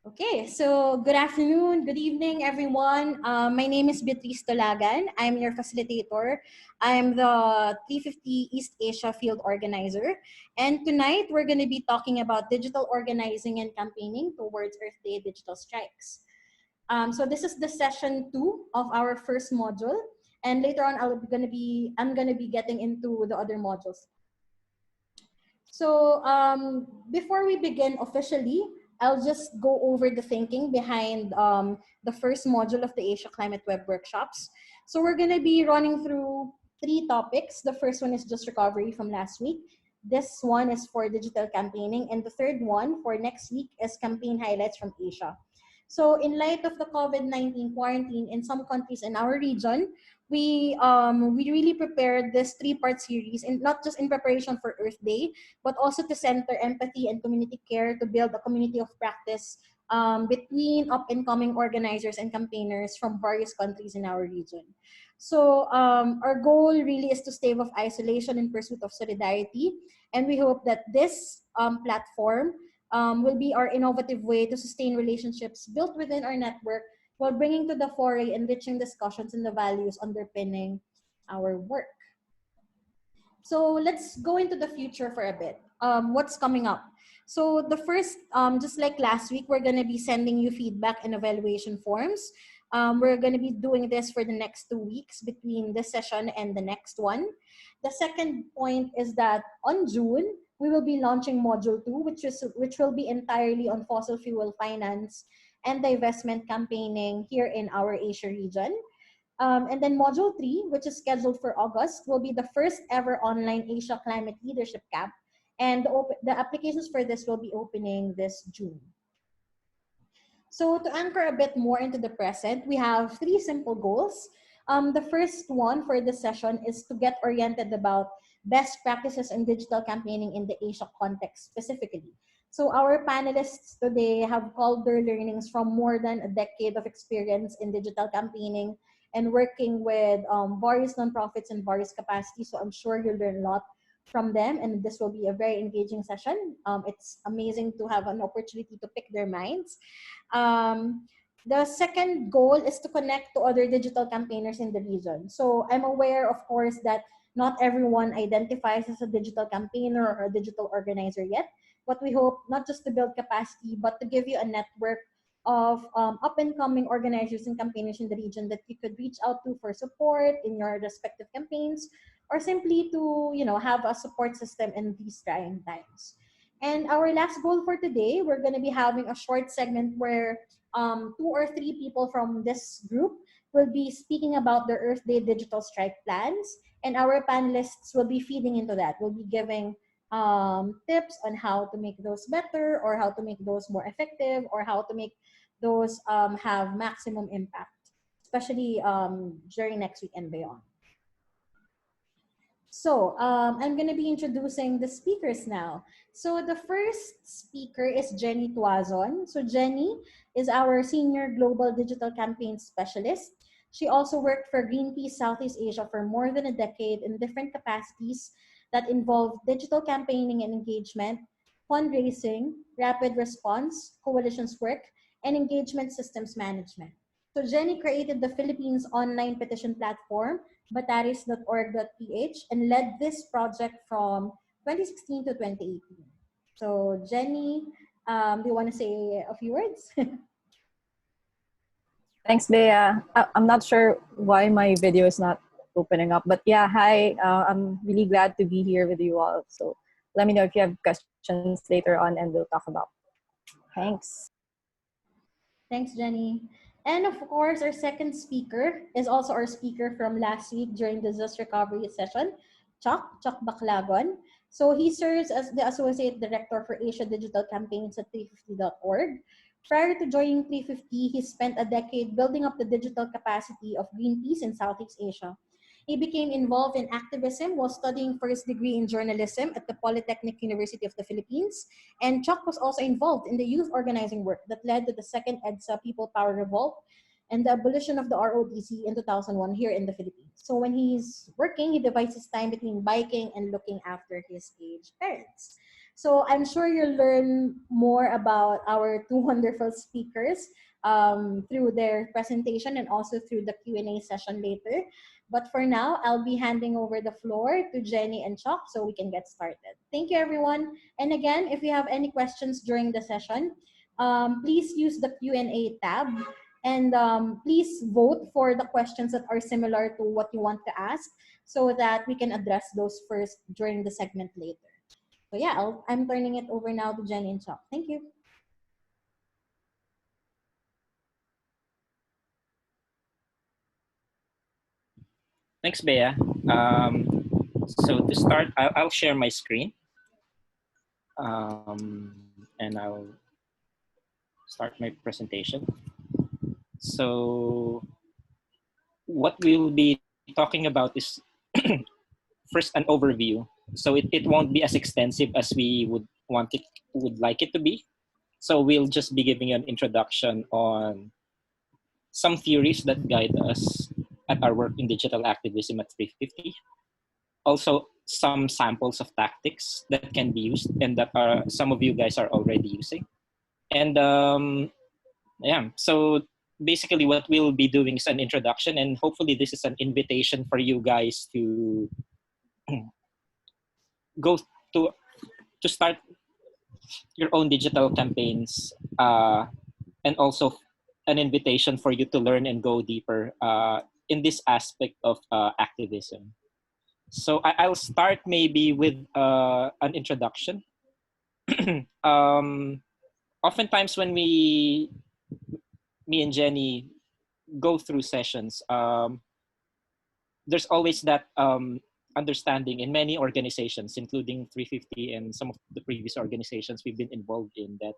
Okay, so good afternoon, good evening, everyone. My name is Beatrice Tolagan. I'm your facilitator. I'm the 350 East Asia Field Organizer. And tonight, we're going to be talking about digital organizing and campaigning towards Earth Day digital strikes. So this is the session 2 of our first module. And later on, I'm gonna be getting into the other modules. So before we begin officially, I'll just go over the thinking behind the first module of the Asia Climate Web workshops. So we're going to be running through 3 topics. The first one is just recovery from last week. This one is for digital campaigning. And the third one for next week is campaign highlights from Asia. So in light of the COVID-19 quarantine in some countries in our region, we really prepared this 3-part series, and not just in preparation for Earth Day, but also to center empathy and community care to build a community of practice between up and coming organizers and campaigners from various countries in our region. So our goal really is to stave off isolation in pursuit of solidarity, and we hope that this platform will be our innovative way to sustain relationships built within our network while bringing to the fore enriching discussions and the values underpinning our work. So let's go into the future for a bit. What's coming up? So the first, just like last week, we're going to be sending you feedback and evaluation forms. We're going to be doing this for the next 2 weeks between this session and the next one. The second point is that on June, we will be launching Module 2, which will be entirely on fossil fuel finance and divestment campaigning here in our Asia region. And then Module 3, which is scheduled for August, will be the first ever online Asia Climate Leadership Camp. And the applications for this will be opening this June. So to anchor a bit more into the present, we have 3 simple goals. The first one for this session is to get oriented about best practices in digital campaigning in the Asia context specifically. So our panelists today have called their learnings from more than a decade of experience in digital campaigning and working with various nonprofits in various capacities. So I'm sure you'll learn a lot from them, and this will be a very engaging session. It's amazing to have an opportunity to pick their minds. The second goal is to connect to other digital campaigners in the region. So I'm aware, of course, that not everyone identifies as a digital campaigner or a digital organizer yet, but we hope not just to build capacity, but to give you a network of up-and-coming organizers and campaigners in the region that you could reach out to for support in your respective campaigns, or simply to have a support system in these trying times. And our last goal for today, we're going to be having a short segment where 2 or 3 people from this group will be speaking about their Earth Day digital strike plans, and our panelists will be feeding into that. We'll be giving tips on how to make those better, or how to make those more effective, or how to make those have maximum impact, especially during next week and beyond. So I'm going to be introducing the speakers now. So the first speaker is Jenny Tuazon. So Jenny is our Senior Global Digital Campaign Specialist. She also worked for Greenpeace Southeast Asia for more than a decade in different capacities that involve digital campaigning and engagement, fundraising, rapid response, coalitions work, and engagement systems management. So Jenny created the Philippines online petition platform, bataris.org.ph, and led this project from 2016 to 2018. So Jenny, do you want to say a few words? Thanks, Bea. I'm not sure why my video is not opening up, but yeah, hi. I'm really glad to be here with you all. So let me know if you have questions later on and we'll talk about. Thanks. Thanks, Jenny. And of course, our second speaker is also our speaker from last week during the disaster recovery session, Chuck Baclagon. So he serves as the Associate Director for Asia Digital Campaigns at 350.org. Prior to joining 350, he spent a decade building up the digital capacity of Greenpeace in Southeast Asia. He became involved in activism while studying first degree in journalism at the Polytechnic University of the Philippines. And Chuck was also involved in the youth organizing work that led to the second EDSA People Power Revolt and the abolition of the ROTC in 2001 here in the Philippines. So when he's working, he divides his time between biking and looking after his aged parents. So I'm sure you'll learn more about our two wonderful speakers through their presentation and also through the Q&A session later. But for now, I'll be handing over the floor to Jenny and Chuck so we can get started. Thank you, everyone. And again, if you have any questions during the session, please use the Q&A tab and please vote for the questions that are similar to what you want to ask so that we can address those first during the segment later. So yeah, I'm turning it over now to Jenny and Chuck. Thank you. Thanks, Bea. So to start, I'll share my screen. And I'll start my presentation. So what we'll be talking about is first an overview. So it won't be as extensive as we would like it to be. So we'll just be giving an introduction on some theories that guide us at our work in digital activism at 350. Also, some samples of tactics that can be used and that some of you guys are already using. And yeah, so basically what we'll be doing is an introduction, and hopefully this is an invitation for you guys to go to start your own digital campaigns, and also an invitation for you to learn and go deeper in this aspect of activism. So I'll start maybe with an introduction. Oftentimes when me and Jenny go through sessions, there's always that understanding in many organizations, including 350 and some of the previous organizations we've been involved in, that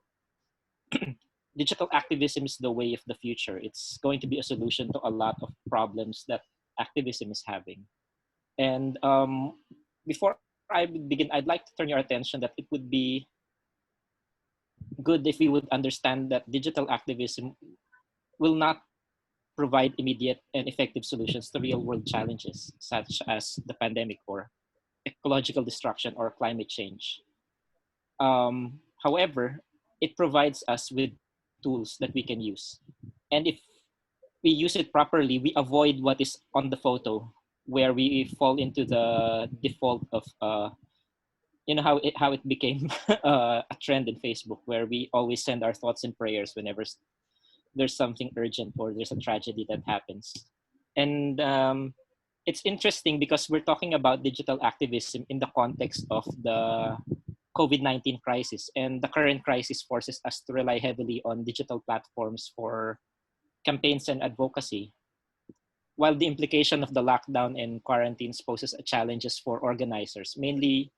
digital activism is the way of the future. It's going to be a solution to a lot of problems that activism is having. And before I begin, I'd like to turn your attention that it would be good if we would understand that digital activism will not provide immediate and effective solutions to real world challenges, such as the pandemic or ecological destruction or climate change. However, it provides us with tools that we can use. And if we use it properly, we avoid what is on the photo, where we fall into the default of, how it became a trend in Facebook, where we always send our thoughts and prayers whenever there's something urgent or there's a tragedy that happens. And it's interesting because we're talking about digital activism in the context of the COVID-19 crisis, and the current crisis forces us to rely heavily on digital platforms for campaigns and advocacy, while the implication of the lockdown and quarantines poses challenges for organizers, mainly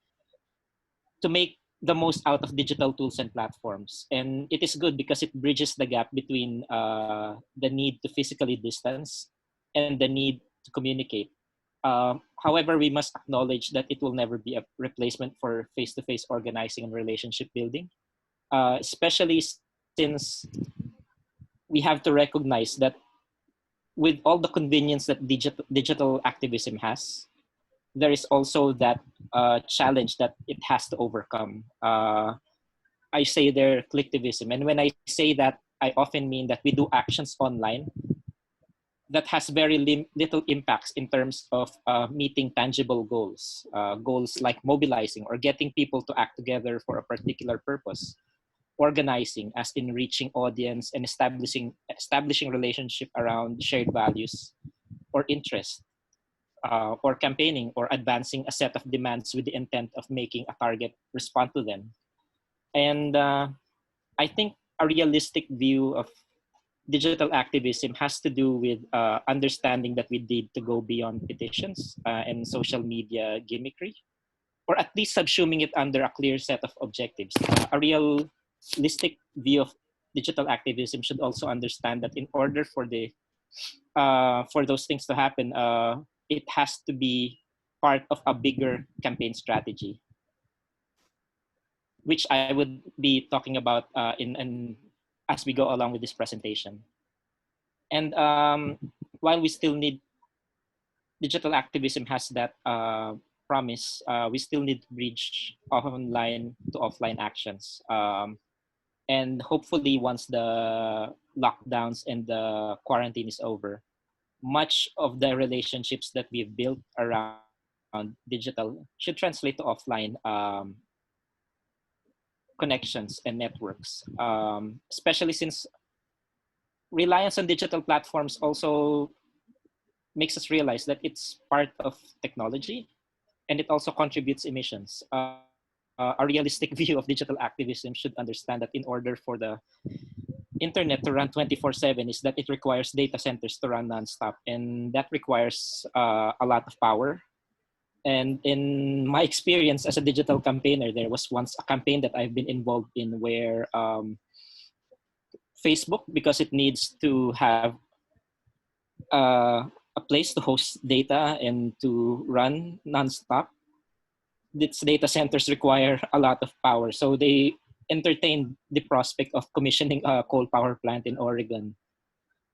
to make the most out of digital tools and platforms. And it is good because it bridges the gap between the need to physically distance and the need to communicate. However, we must acknowledge that it will never be a replacement for face-to-face organizing and relationship building, especially since we have to recognize that with all the convenience that digital activism has, there is also that challenge that it has to overcome. I say there collectivism, and when I say that, I often mean that we do actions online that has very little impacts in terms of meeting tangible goals, goals like mobilizing or getting people to act together for a particular purpose, organizing as in reaching audience and establishing relationship around shared values or interests, or campaigning or advancing a set of demands with the intent of making a target respond to them. And I think a realistic view of digital activism has to do with understanding that we need to go beyond petitions and social media gimmickry, or at least subsuming it under a clear set of objectives. A realistic view of digital activism should also understand that in order for those things to happen, it has to be part of a bigger campaign strategy, which I would be talking about in as we go along with this presentation. And while we still need, digital activism has that promise, we still need to bridge online to offline actions. And hopefully, once the lockdowns and the quarantine is over, much of the relationships that we've built around digital should translate to offline connections and networks, especially since reliance on digital platforms also makes us realize that it's part of technology and it also contributes emissions. A realistic view of digital activism should understand that in order for the internet to run 24/7 is that it requires data centers to run nonstop, and that requires a lot of power. And in my experience as a digital campaigner, there was once a campaign that I've been involved in where Facebook, because it needs to have a place to host data and to run nonstop, its data centers require a lot of power. So they entertained the prospect of commissioning a coal power plant in Oregon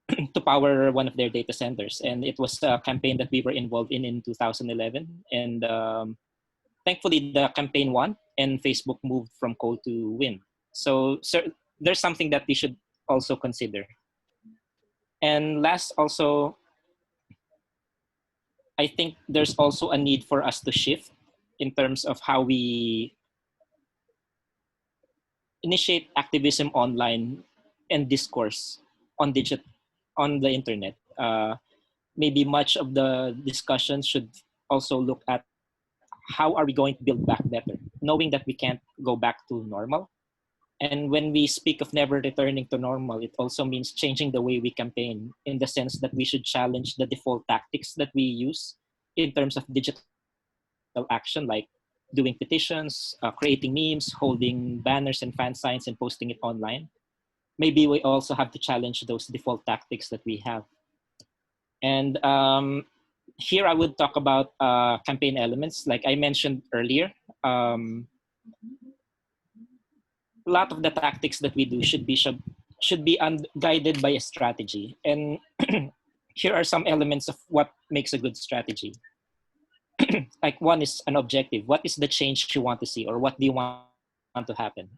to power one of their data centers. And it was a campaign that we were involved in 2011. And thankfully, the campaign won and Facebook moved from coal to wind. So there's something that we should also consider. And last, also, I think there's also a need for us to shift in terms of how we initiate activism online and discourse on on the internet. Maybe much of the discussion should also look at how are we going to build back better, knowing that we can't go back to normal. And when we speak of never returning to normal, it also means changing the way we campaign, in the sense that we should challenge the default tactics that we use in terms of digital action, like doing petitions, creating memes, holding banners and fan signs and posting it online. Maybe we also have to challenge those default tactics that we have. And here I would talk about campaign elements. Like I mentioned earlier, a lot of the tactics that we do should be guided by a strategy. And here are some elements of what makes a good strategy. Like one is an objective. What is the change you want to see, or what do you want to happen?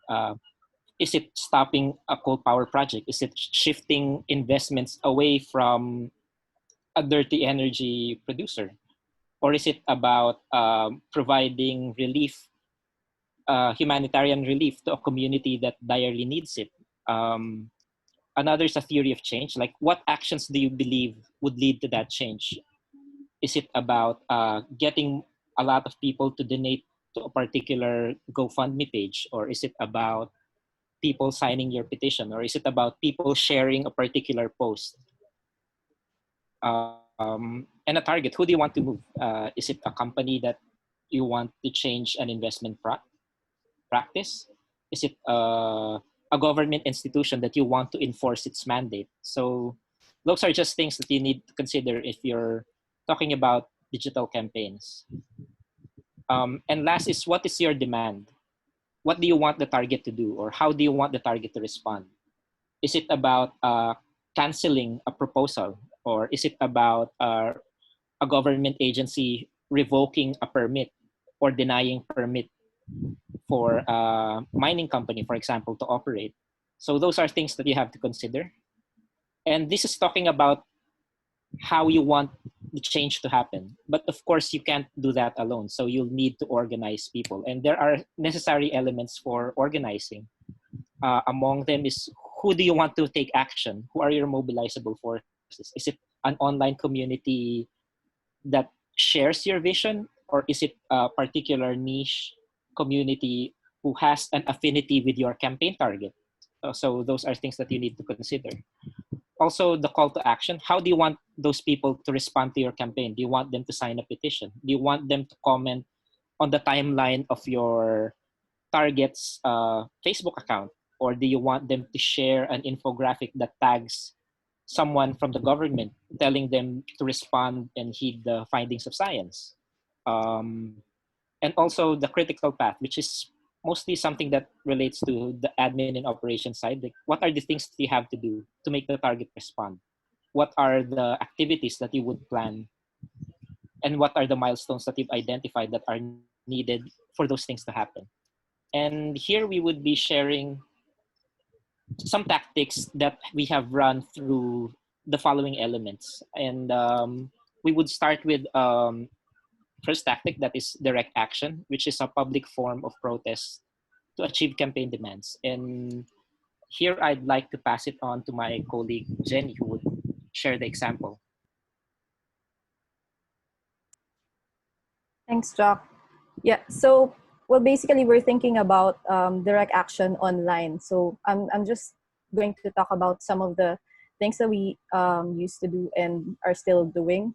Is it stopping a coal power project? Is it shifting investments away from a dirty energy producer? Or is it about providing relief, humanitarian relief to a community that direly needs it? Another is a theory of change. Like, what actions do you believe would lead to that change? Is it about getting a lot of people to donate to a particular GoFundMe page? Or is it about people signing your petition? Or is it about people sharing a particular post? And a target, who do you want to move? Is it a company that you want to change an investment practice? Is it a government institution that you want to enforce its mandate? So those are just things that you need to consider if you're talking about digital campaigns. And last is, what is your demand? What do you want the target to do, or how do you want the target to respond? Is it about canceling a proposal, or is it about a government agency revoking a permit or denying permit for a mining company, for example, to operate? So those are things that you have to consider. And this is talking about how you want the change to happen. But of course, you can't do that alone. So you'll need to organize people. And there are necessary elements for organizing. Among them is, who do you want to take action? Who are your mobilizable forces? Is it an online community that shares your vision? Or is it a particular niche community who has an affinity with your campaign target? So those are things that you need to consider. Also, the call to action. How do you want those people to respond to your campaign? Do you want them to sign a petition? Do you want them to comment on the timeline of your target's Facebook account? Or do you want them to share an infographic that tags someone from the government, telling them to respond and heed the findings of science? And also the critical path, which is mostly something that relates to the admin and operation side. Like, what are the things that you have to do to make the target respond? What are the activities that you would plan and what are the milestones that you've identified that are needed for those things to happen. And here we would be sharing some tactics that we have run through the following elements. And we would start with first tactic, that is direct action, which is a public form of protest to achieve campaign demands. And here I'd like to pass it on to my colleague Jenny, who would share the example. Thanks, Jock. Yeah, so well, basically we're thinking about direct action online. So I'm just going to talk about some of the things that we used to do and are still doing.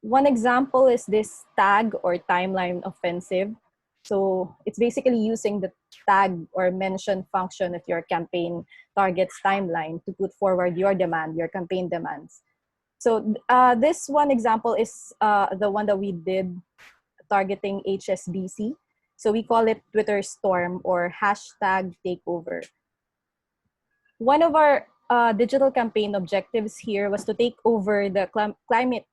One example is this tag or timeline offensive. So it's basically using the tag or mention function of your campaign target's timeline to put forward your demand, your campaign demands. So this one example is the one that we did targeting HSBC. So we call it Twitter Storm or hashtag takeover. One of our digital campaign objectives here was to take over the Climate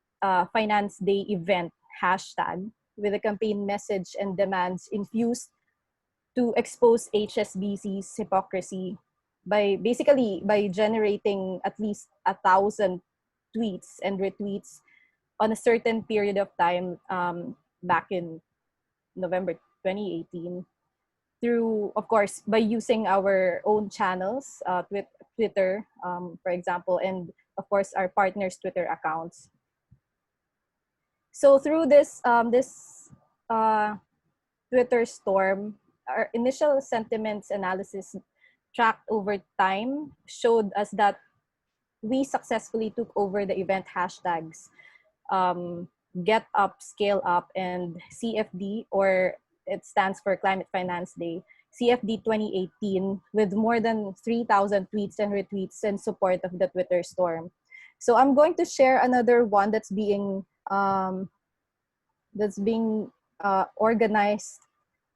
Finance Day event hashtag with a campaign message and demands infused to expose HSBC's hypocrisy by basically by generating at least 1,000 tweets and retweets on a certain period of time back in November 2018 through, of course, by using our own channels, Twitter, for example, and of course our partners' Twitter accounts. So through this Twitter storm, our initial sentiments analysis tracked over time showed us that we successfully took over the event hashtags Get Up, Scale Up, and CFD, or it stands for Climate Finance Day, CFD 2018, with more than 3,000 tweets and retweets in support of the Twitter storm. So I'm going to share another one that's being organized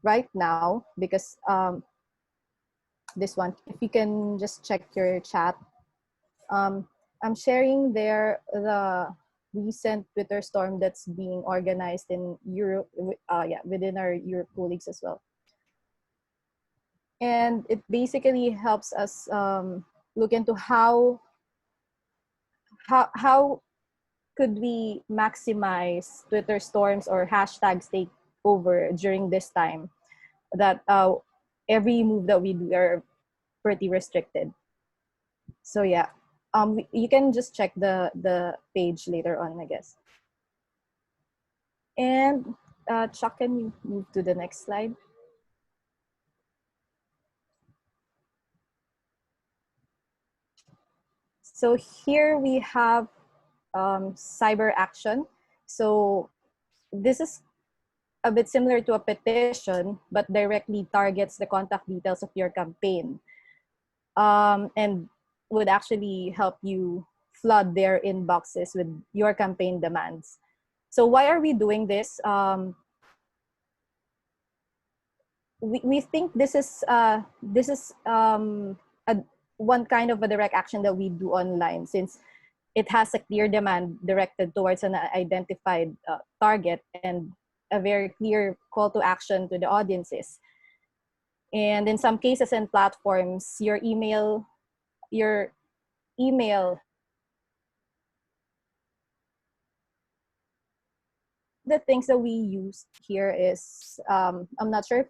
right now, because this one, if you can just check your chat, I'm sharing there the recent Twitter storm that's being organized in Europe, within our Europe colleagues as well. And it basically helps us look into how could we maximize Twitter storms or hashtags take over during this time that every move that we do are pretty restricted. So yeah, you can just check the page later on, I guess. And Chuck, can you move to the next slide? So here we have Cyberaction. So this is a bit similar to a petition, but directly targets the contact details of your campaign, and would actually help you flood their inboxes with your campaign demands. So why are we doing this? We think this is one kind of a direct action that we do online, since it has a clear demand directed towards an identified target and a very clear call to action to the audiences. And in some cases and platforms, your email, the things that we use here is, I'm not sure if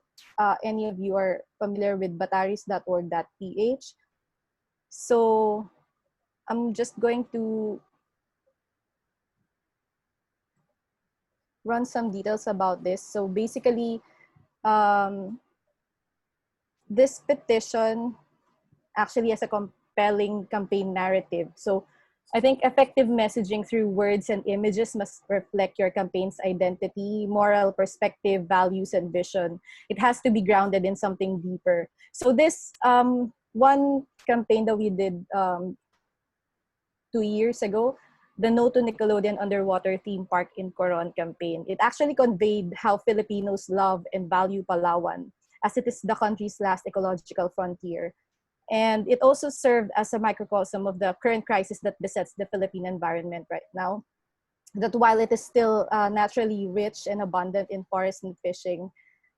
any of you are familiar with bataris.org.ph. So I'm just going to run some details about this. So basically, this petition actually has a compelling campaign narrative. So I think effective messaging through words and images must reflect your campaign's identity, moral perspective, values, and vision. It has to be grounded in something deeper. So this one campaign that we did 2 years ago, the No to Nickelodeon Underwater Theme Park in Coron campaign, it actually conveyed how Filipinos love and value Palawan, as it is the country's last ecological frontier. And it also served as a microcosm of the current crisis that besets the Philippine environment right now. that while it is still naturally rich and abundant in forest and fishing,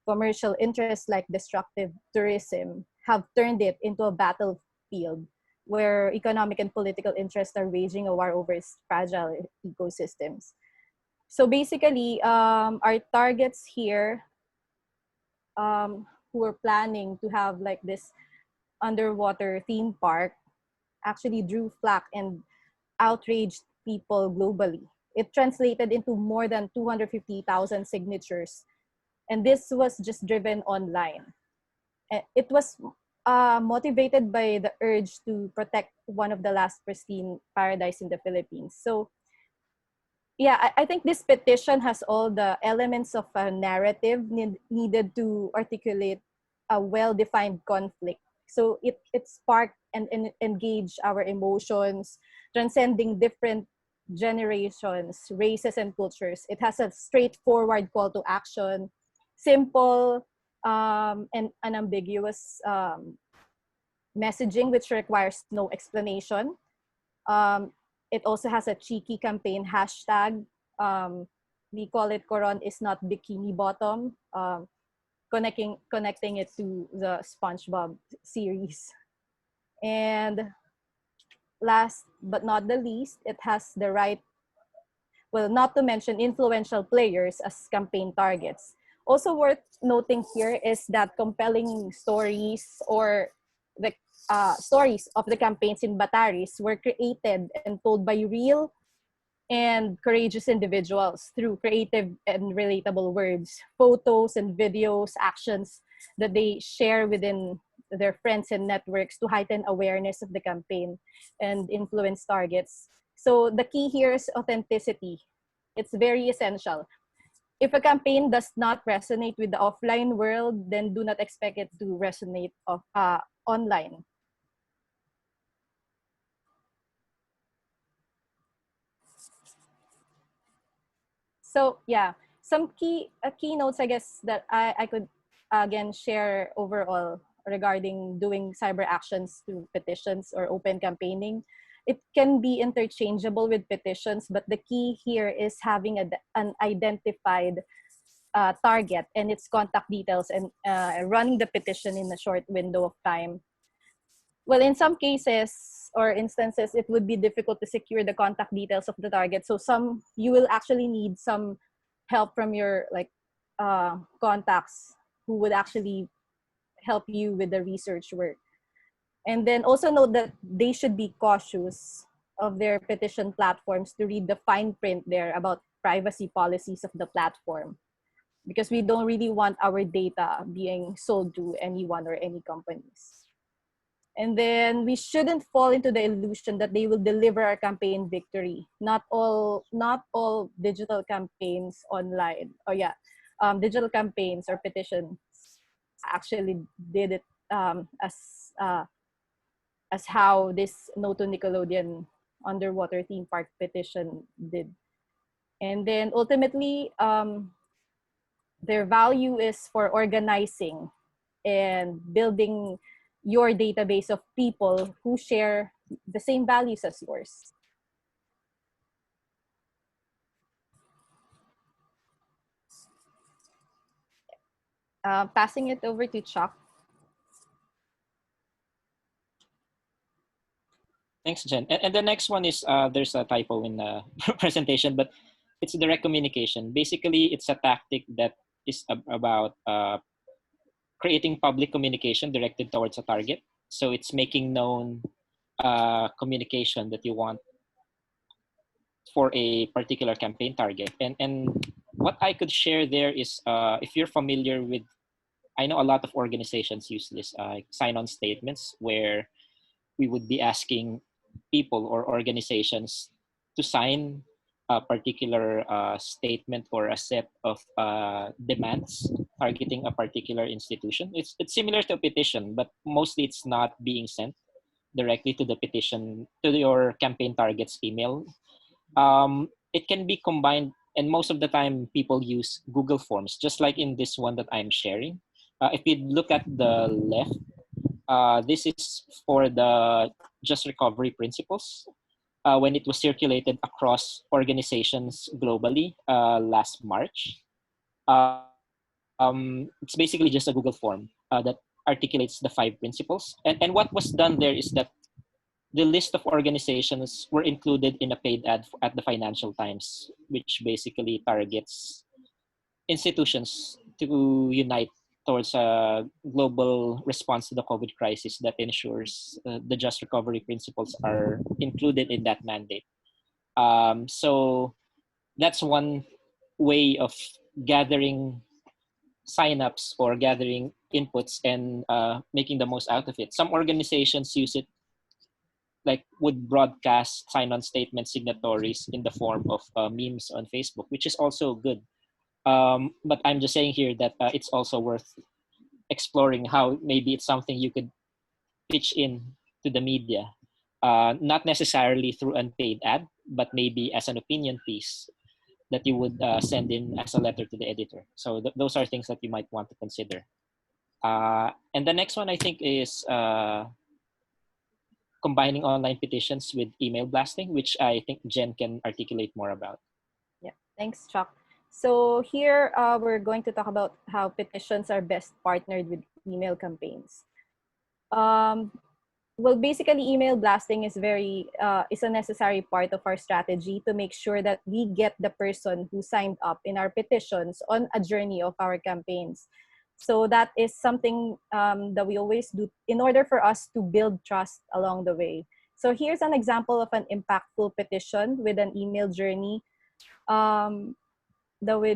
commercial interests like destructive tourism have turned it into a battlefield where economic and political interests are waging a war over its fragile ecosystems. So basically, our targets here, who were planning to have like this underwater theme park, actually drew flack and outraged people globally. It translated into more than 250,000 signatures, and this was just driven online. It was motivated by the urge to protect one of the last pristine paradise in the Philippines. So yeah, I think this petition has all the elements of a narrative needed to articulate a well-defined conflict. So it sparked and engaged our emotions, transcending different generations, races, and cultures. It has a straightforward call to action, simple and unambiguous messaging, which requires no explanation. Um, it also has a cheeky campaign hashtag. We call it Coron is not bikini bottom, connecting it to the SpongeBob series. And last but not the least, it has the right, well, not to mention influential players as campaign targets. Also worth noting here is that compelling stories or the stories of the campaigns in Bataris were created and told by real and courageous individuals through creative and relatable words, photos and videos, actions that they share within their friends and networks to heighten awareness of the campaign and influence targets. So the key here is authenticity. It's very essential. If a campaign does not resonate with the offline world, then do not expect it to resonate online. So yeah, some keynotes I guess that I could again share overall regarding doing cyber actions through petitions or open campaigning. It can be interchangeable with petitions, but the key here is having an identified target and its contact details and running the petition in a short window of time. Well, in some cases or instances, it would be difficult to secure the contact details of the target. So you will actually need some help from your contacts who would actually help you with the research work. And then also note that they should be cautious of their petition platforms to read the fine print there about privacy policies of the platform, because we don't really want our data being sold to anyone or any companies. And then we shouldn't fall into the illusion that they will deliver our campaign victory. Not all digital campaigns online, digital campaigns or petitions actually did it as how this No to Nickelodeon underwater theme park petition did. And then ultimately, their value is for organizing and building your database of people who share the same values as yours. Passing it over to Chuck. Thanks, Jen. And the next one is there's a typo in the presentation, but it's direct communication. Basically, it's a tactic that is about creating public communication directed towards a target. So it's making known communication that you want for a particular campaign target. And what I could share there is if you're familiar with, I know a lot of organizations use this sign-on statements where we would be asking people or organizations to sign a particular statement or a set of demands targeting a particular institution. It's similar to a petition, but mostly it's not being sent directly to the petition, to your campaign target's email. It can be combined, and most of the time people use Google Forms, just like in this one that I'm sharing. If you look at the left, this is for the Just Recovery Principles. when it was circulated across organizations globally last March. It's basically just a Google form that articulates the 5 principles. And what was done there is that the list of organizations were included in a paid ad at the Financial Times, which basically targets institutions to unite towards a global response to the COVID crisis that ensures the just recovery principles are included in that mandate. So that's one way of gathering signups or gathering inputs and making the most out of it. Some organizations use it, like would broadcast sign-on statement signatories in the form of memes on Facebook, which is also good. But I'm just saying here that it's also worth exploring how maybe it's something you could pitch in to the media, not necessarily through unpaid ad, but maybe as an opinion piece that you would send in as a letter to the editor. So those are things that you might want to consider. And the next one I think is combining online petitions with email blasting, which I think Jen can articulate more about. Yeah, thanks, Chuck. So here we're going to talk about how petitions are best partnered with email campaigns. Well, basically, email blasting is a necessary part of our strategy to make sure that we get the person who signed up in our petitions on a journey of our campaigns. So that is something that we always do in order for us to build trust along the way. So here's an example of an impactful petition with an email journey that we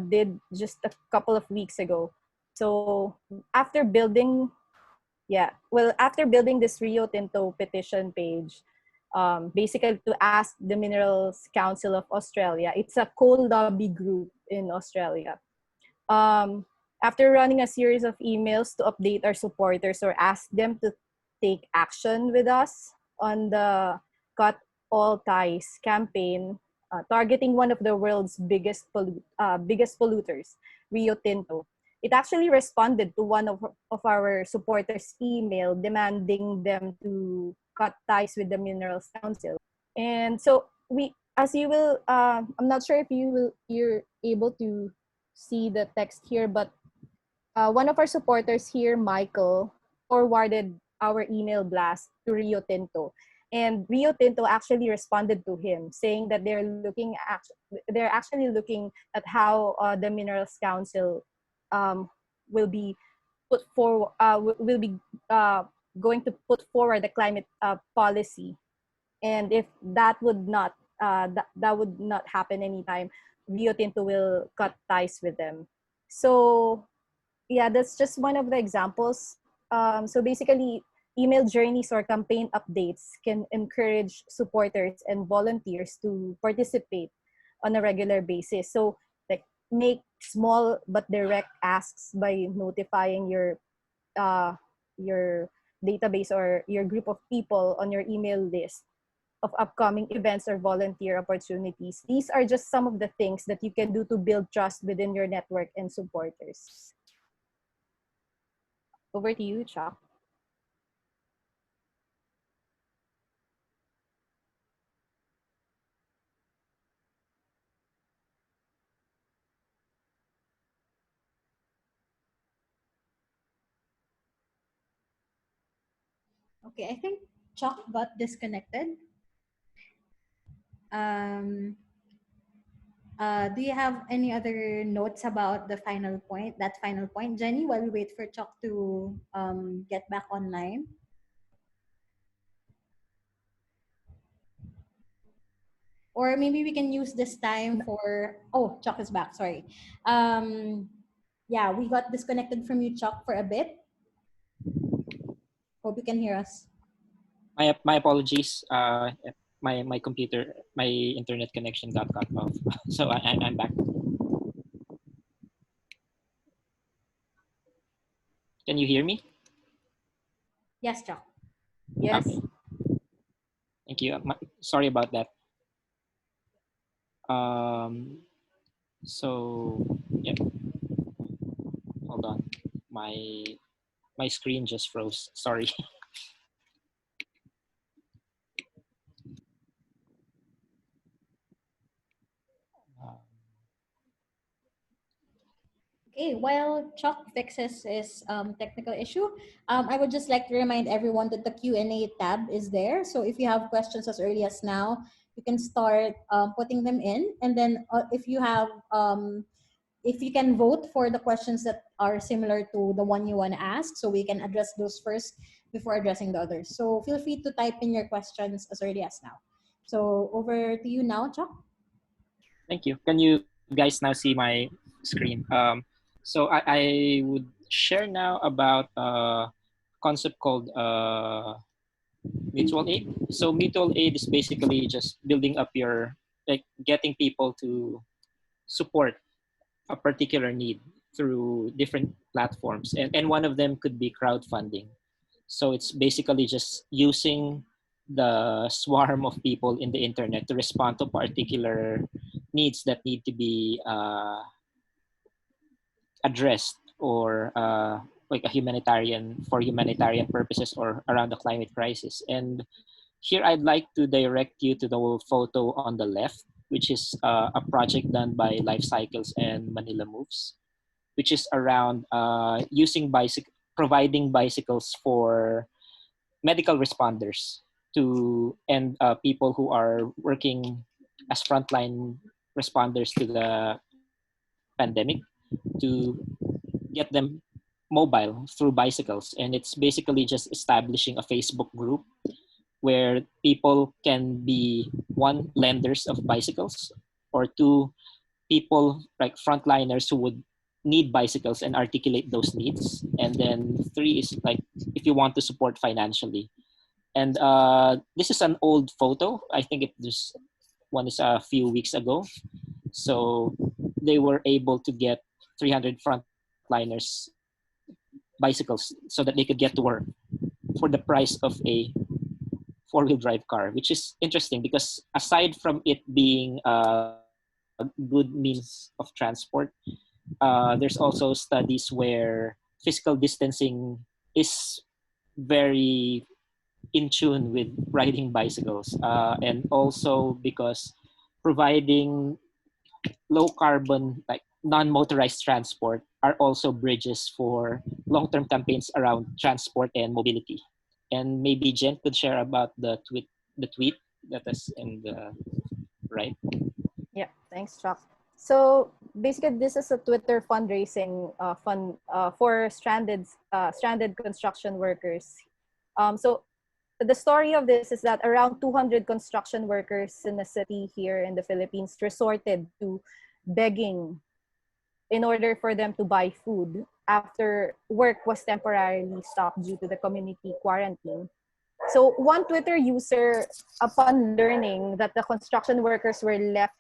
did just a couple of weeks ago. So after building this Rio Tinto petition page, basically to ask the Minerals Council of Australia, it's a coal lobby group in Australia. After running a series of emails to update our supporters or ask them to take action with us on the Cut All Ties campaign, targeting one of the world's biggest polluters, Rio Tinto, it actually responded to one of our supporters' email demanding them to cut ties with the Minerals Council. And so I'm not sure if you're able to see the text here, but one of our supporters here, Michael, forwarded our email blast to Rio Tinto. And Rio Tinto actually responded to him, saying that they're actually looking at how the Minerals Council will be going to put forward the climate policy, and if that would not happen anytime, Rio Tinto will cut ties with them. So yeah, that's just one of the examples. So basically, email journeys or campaign updates can encourage supporters and volunteers to participate on a regular basis. So like make small but direct asks by notifying your database or your group of people on your email list of upcoming events or volunteer opportunities. These are just some of the things that you can do to build trust within your network and supporters. Over to you, Chuck. Okay, I think Chuck got disconnected. Um, do you have any other notes about that final point, Jenny, while we wait for Chuck to get back online? Or maybe we can use this time for, oh, Chuck is back, sorry. Yeah, we got disconnected from you, Chuck, for a bit. Hope you can hear us. My apologies. My computer, my internet connection got cut off. So I'm back. Can you hear me? Yes, Chuck. Yes. Okay. Thank you. Sorry about that. So yeah. Hold on. My screen just froze. Sorry. Okay, while Chuck fixes his technical issue, I would just like to remind everyone that the Q&A tab is there. So if you have questions as early as now, you can start putting them in. And then if you can vote for the questions that are similar to the one you want to ask, so we can address those first before addressing the others. So feel free to type in your questions as early as now. So over to you now, Chuck. Thank you. Can you guys now see my screen? So I would share now about a concept called mutual aid. So mutual aid is basically just building up your, like, getting people to support a particular need through different platforms. And one of them could be crowdfunding. So it's basically just using the swarm of people in the internet to respond to particular needs that need to be addressed, or like a humanitarian, for humanitarian purposes, or around the climate crisis. And here I'd like to direct you to the photo on the left, which is a project done by Life Cycles and Manila Moves, which is around providing bicycles for medical responders to, and people who are working as frontline responders to the pandemic, to get them mobile through bicycles. And it's basically just establishing a Facebook group where people can be, one, lenders of bicycles, or two, people like frontliners who would need bicycles and articulate those needs. And then three is like, if you want to support financially. And this is an old photo. I think this one is a few weeks ago. So they were able to get 300 frontliners bicycles so that they could get to work for the price of a four-wheel drive car, which is interesting because aside from it being a good means of transport, there's also studies where physical distancing is very in tune with riding bicycles, and also because providing low carbon, like non-motorized transport, are also bridges for long-term campaigns around transport and mobility. And maybe Jen could share about the tweet that is in the right. Yeah, thanks, Chuck. So basically, this is a Twitter fundraising fund for stranded construction workers. So the story of this is that around 200 construction workers in a city here in the Philippines resorted to begging in order for them to buy food after work was temporarily stopped due to the community quarantine. So one Twitter user, upon learning that the construction workers were left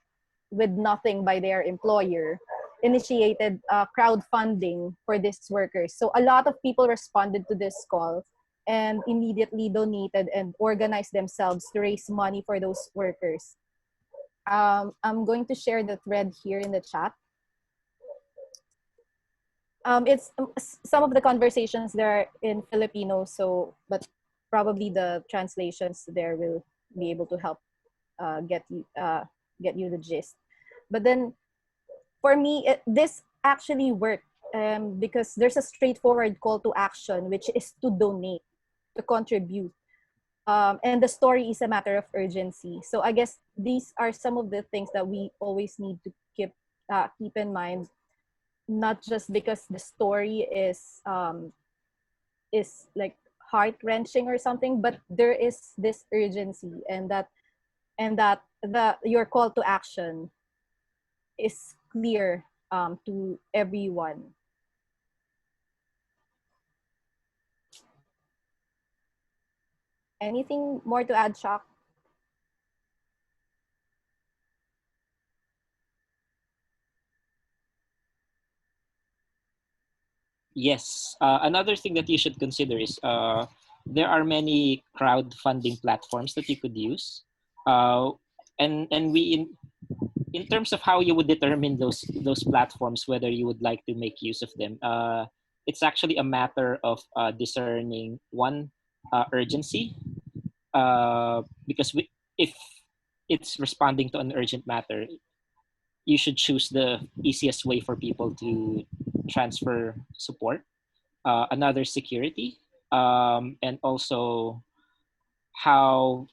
with nothing by their employer, initiated crowdfunding for these workers. So a lot of people responded to this call and immediately donated and organized themselves to raise money for those workers. I'm going to share the thread here in the chat. It's some of the conversations there in Filipino, so but probably the translations there will be able to help get you the gist. But then for me, this actually worked because there's a straightforward call to action, which is to donate, to contribute. And the story is a matter of urgency. So I guess these are some of the things that we always need to keep in mind, not just because the story is like heart-wrenching or something, but there is this urgency, and that your call to action is clear to everyone. Anything more to add, Chuck? Yes. Another thing that you should consider is there are many crowdfunding platforms that you could use, and we in terms of how you would determine those platforms, whether you would like to make use of them. It's actually a matter of discerning one, urgency, because if it's responding to an urgent matter, you should choose the easiest way for people to transfer support, another security, and also how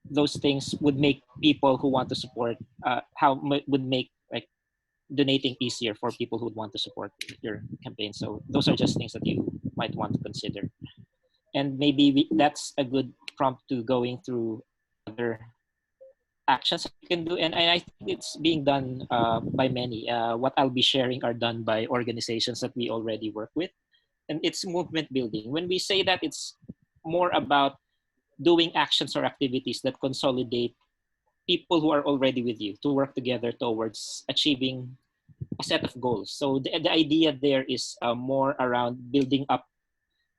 those things would make people who want to support, would make like donating easier for people who would want to support your campaign. So those are just things that you might want to consider. And maybe that's a good prompt to going through other actions you can do. And I think it's being done by many. What I'll be sharing are done by organizations that we already work with. And it's movement building. When we say that, it's more about doing actions or activities that consolidate people who are already with you to work together towards achieving a set of goals. So the idea there is more around building up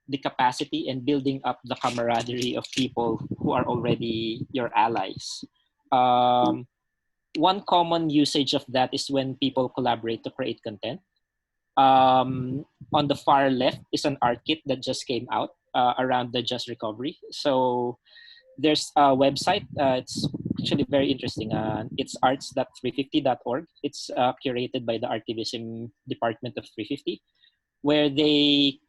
the capacity and building up the camaraderie of people who are already your allies. Um, One common usage of that is when people collaborate to create content. On the far left is an art kit that just came out around the Just Recovery. So there's a website. It's actually very interesting. It's arts.350.org. It's curated by the activism department of 350, where they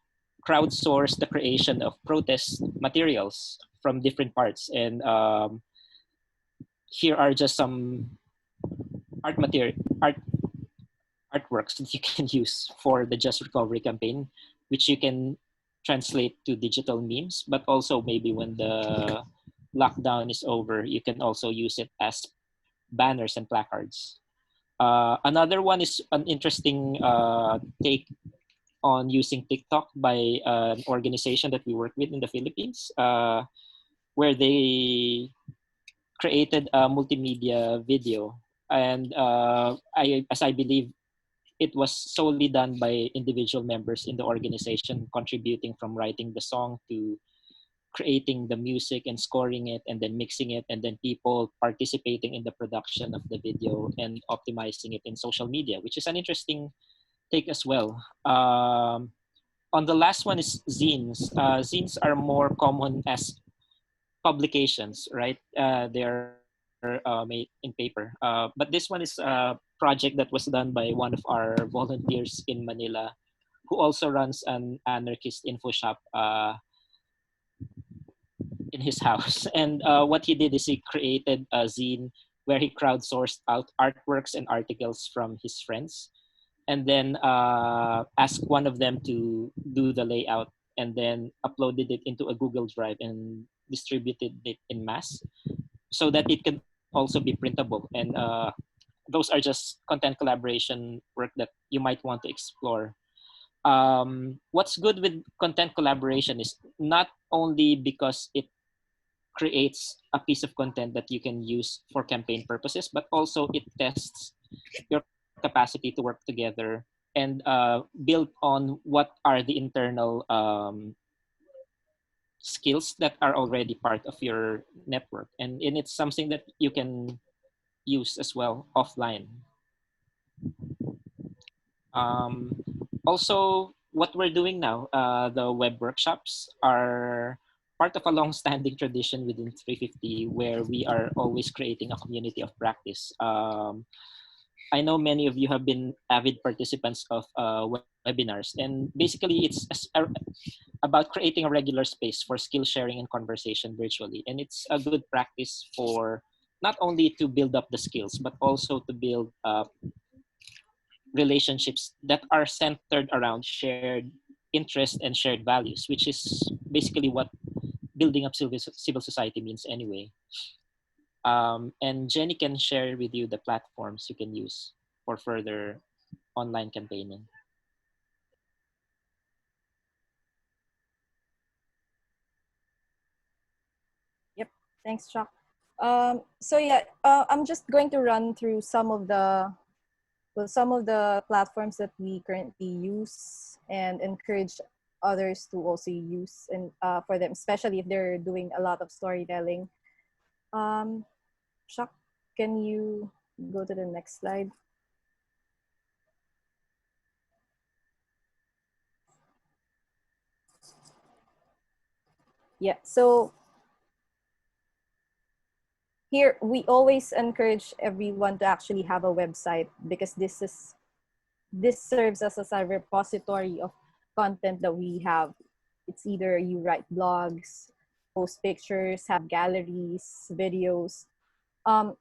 crowdsource the creation of protest materials from different parts. And here are just some art material, artworks that you can use for the Just Recovery campaign, which you can translate to digital memes, but also maybe when the lockdown is over, you can also use it as banners and placards. Another one is an interesting take on using TikTok by an organization that we work with in the Philippines, where they created a multimedia video. And as I believe, it was solely done by individual members in the organization, contributing from writing the song to creating the music and scoring it and then mixing it, and then people participating in the production of the video and optimizing it in social media, which is an interesting take as well. On the last one is zines. Zines are more common as publications, right? They're made in paper. But this one is a project that was done by one of our volunteers in Manila, who also runs an anarchist info shop in his house. And what he did is he created a zine where he crowdsourced out artworks and articles from his friends, and then asked one of them to do the layout, and then uploaded it into a Google Drive and distributed it in mass so that it can also be printable. And those are just content collaboration work that you might want to explore. What's good with content collaboration is not only because it creates a piece of content that you can use for campaign purposes, but also it tests your capacity to work together and build on what are the internal skills that are already part of your network. And it's something that you can use as well offline. Um, Also, what we're doing now, the web workshops are part of a long-standing tradition within 350, where we are always creating a community of practice. I know many of you have been avid participants of webinars, and basically it's about creating a regular space for skill sharing and conversation virtually. And it's a good practice for not only to build up the skills, but also to build relationships that are centered around shared interests and shared values, which is basically what building up civil society means anyway. And Jenny can share with you the platforms you can use for further online campaigning. Yep. Thanks, Chuck. So yeah, I'm just going to run through some of the platforms that we currently use and encourage others to also use, and for them, especially if they're doing a lot of storytelling. Um, Chuck, can you go to the next slide? Yeah, so here we always encourage everyone to actually have a website, because this is this serves us as a repository of content that we have. It's either you write blogs, post pictures, have galleries, videos. Um,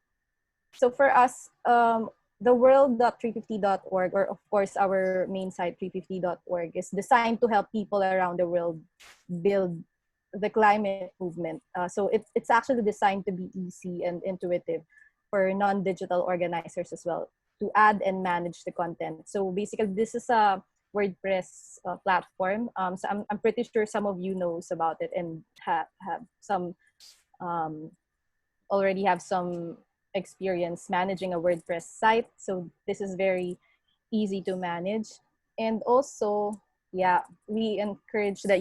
so for us, the world.350.org, or of course our main site 350.org, is designed to help people around the world build the climate movement. So it's actually designed to be easy and intuitive for non-digital organizers as well to add and manage the content. So basically, this is a WordPress platform. So I'm pretty sure some of you knows about it and have some um, already have some experience managing a WordPress site. So this is very easy to manage. And also, yeah, we encourage that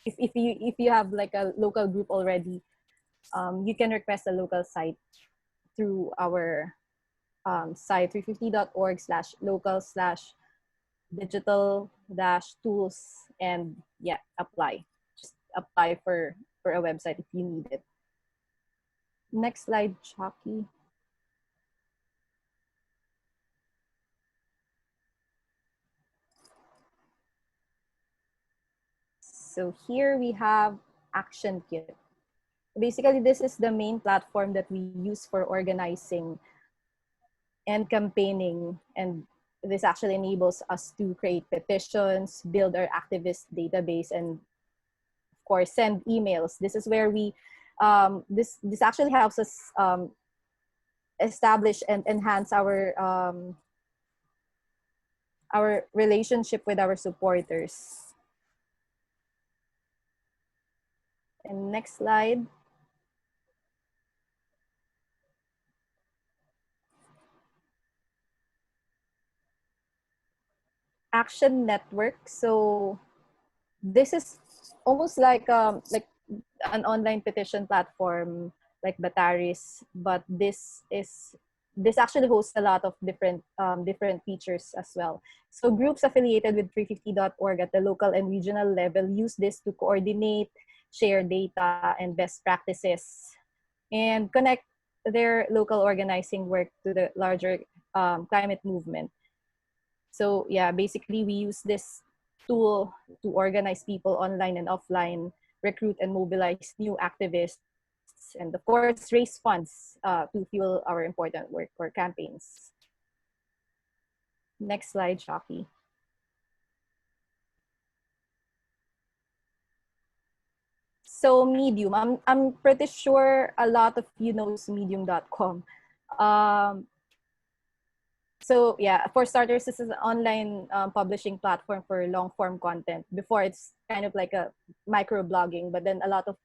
if you have like a local group already, you can request a local site through our site 350.org/local/digital-tools, and yeah, apply. Just apply for a website if you need it. Next slide, Chucky. So here we have Action Kit. Basically, this is the main platform that we use for organizing and campaigning. And this actually enables us to create petitions, build our activist database, and of course, send emails. This is where we, this actually helps us establish and enhance our relationship with our supporters. And next slide. Action Network. So this is almost like an online petition platform like Bataris, but this actually hosts a lot of different features as well. So groups affiliated with 350.org at the local and regional level use this to coordinate, share data and best practices, and connect their local organizing work to the larger climate movement. So yeah, basically we use this tool to organize people online and offline, recruit and mobilize new activists, and of course raise funds to fuel our important work or campaigns. Next slide, Shocky. So Medium, I'm pretty sure a lot of you knows medium.com. So yeah, for starters, this is an online publishing platform for long form content. Before, it's kind of like a micro blogging, but then a lot of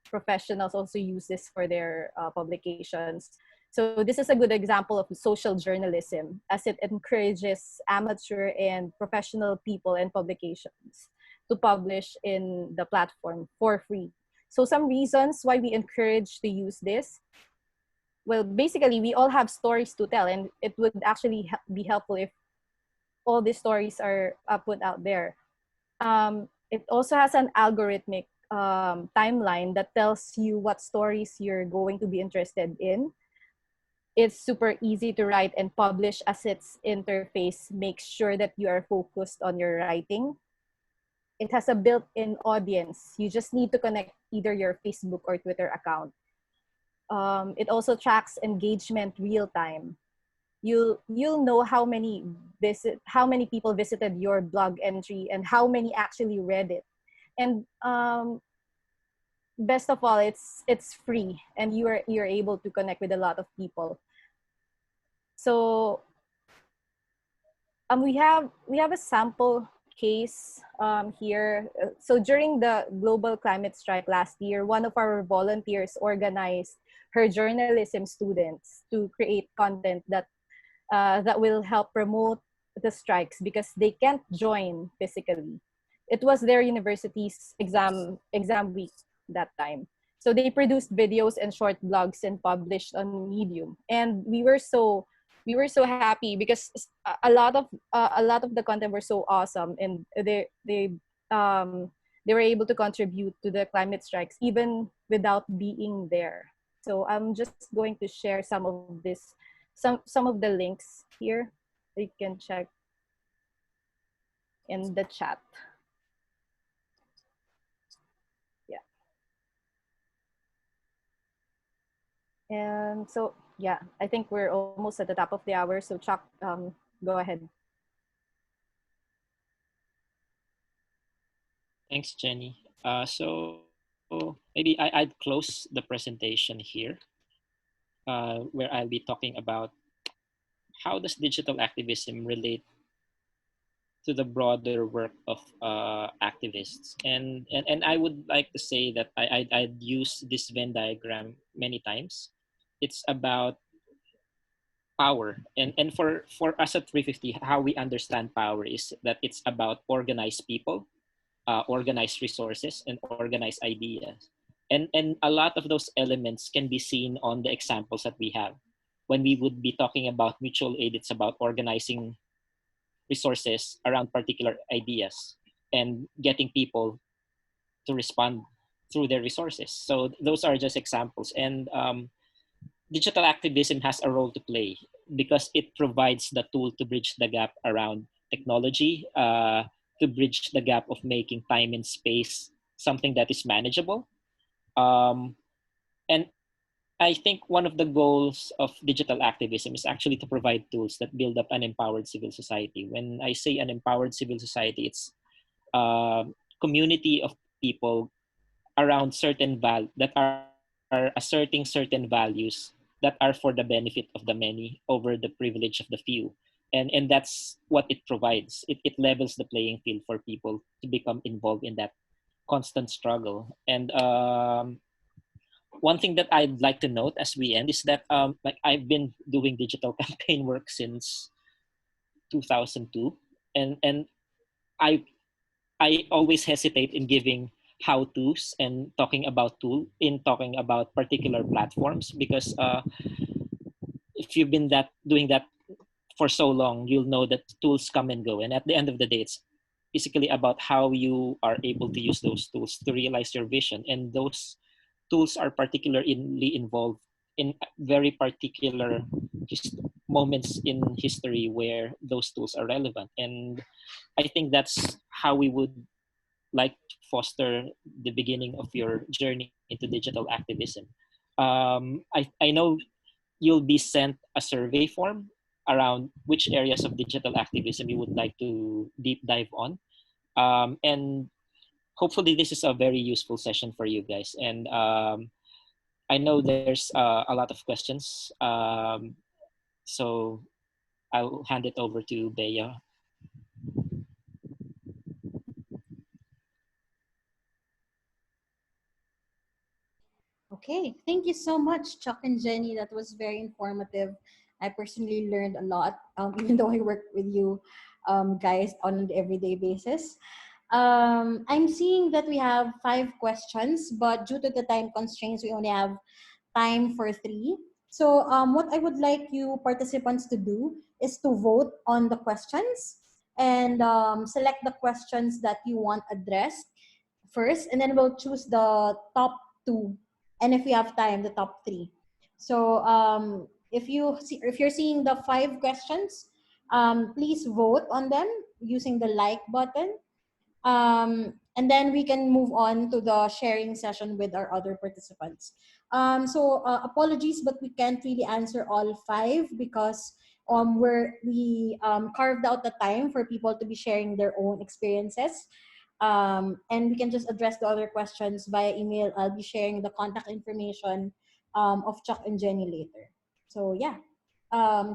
professionals also use this for their publications. So this is a good example of social journalism, as it encourages amateur and professional people and publications to publish in the platform for free. So some reasons why we encourage to use this: well, basically, we all have stories to tell, and it would actually be helpful if all these stories are put out there. It also has an algorithmic timeline that tells you what stories you're going to be interested in. It's super easy to write and publish, as its interface makes sure that you are focused on your writing. It has a built-in audience. You just need to connect either your Facebook or Twitter account. It also tracks engagement real time. You'll know how many people visited your blog entry and how many actually read it. And best of all, it's free, and you're able to connect with a lot of people. So we have a sample case here. So during the global climate strike last year, one of our volunteers organized her journalism students to create content that will help promote the strikes, because they can't join physically. It was their university's exam week that time. So they produced videos and short blogs and published on Medium. And we were so happy, because a lot of the content were so awesome, and they were able to contribute to the climate strikes even without being there. So I'm just going to share some of the links here. You can check in the chat. Yeah. And so, yeah, I think we're almost at the top of the hour. So Chuck, go ahead. Thanks, Jenny. So maybe I'd close the presentation here, where I'll be talking about how does digital activism relate to the broader work of activists. And I would like to say that I'd use this Venn diagram many times. It's about power. And for us at 350, how we understand power is that it's about organized people, organized resources, and organized ideas. And a lot of those elements can be seen on the examples that we have. When we would be talking about mutual aid, it's about organizing resources around particular ideas and getting people to respond through their resources. So those are just examples. And digital activism has a role to play because it provides the tool to bridge the gap around technology, to bridge the gap of making time and space something that is manageable. Um, and I think one of the goals of digital activism is actually to provide tools that build up an empowered civil society. When I say an empowered civil society, it's a community of people around certain that are asserting certain values that are for the benefit of the many over the privilege of the few. And that's what it provides. It levels the playing field for people to become involved in that constant struggle. And one thing that I'd like to note as we end is that like I've been doing digital campaign work since 2002, and I I always hesitate in giving how tos and talking about particular platforms because if you've been doing that for so long, you'll know that tools come and go, and at the end of the day, it's basically about how you are able to use those tools to realize your vision. And those tools are particularly involved in very particular moments in history where those tools are relevant. And I think that's how we would like to foster the beginning of your journey into digital activism. I know you'll be sent a survey form around which areas of digital activism you would like to deep dive on. And hopefully this is a very useful session for you guys. And I know there's a lot of questions. So I'll hand it over to Bea. Okay, thank you so much, Chuck and Jenny. That was very informative. I personally learned a lot, even though I work with you guys on an everyday basis. I'm seeing that we have 5 questions, but due to the time constraints, we only have time for 3. So what I would like you participants to do is to vote on the questions and select the questions that you want addressed first, and then we'll choose the top 2, and if we have time, the top 3. So if you're seeing the 5 questions, please vote on them using the like button, and then we can move on to the sharing session with our other participants. So apologies, but we can't really answer all 5 because we carved out the time for people to be sharing their own experiences. And we can just address the other questions via email. I'll be sharing the contact information of Chuck and Jenny later. So yeah,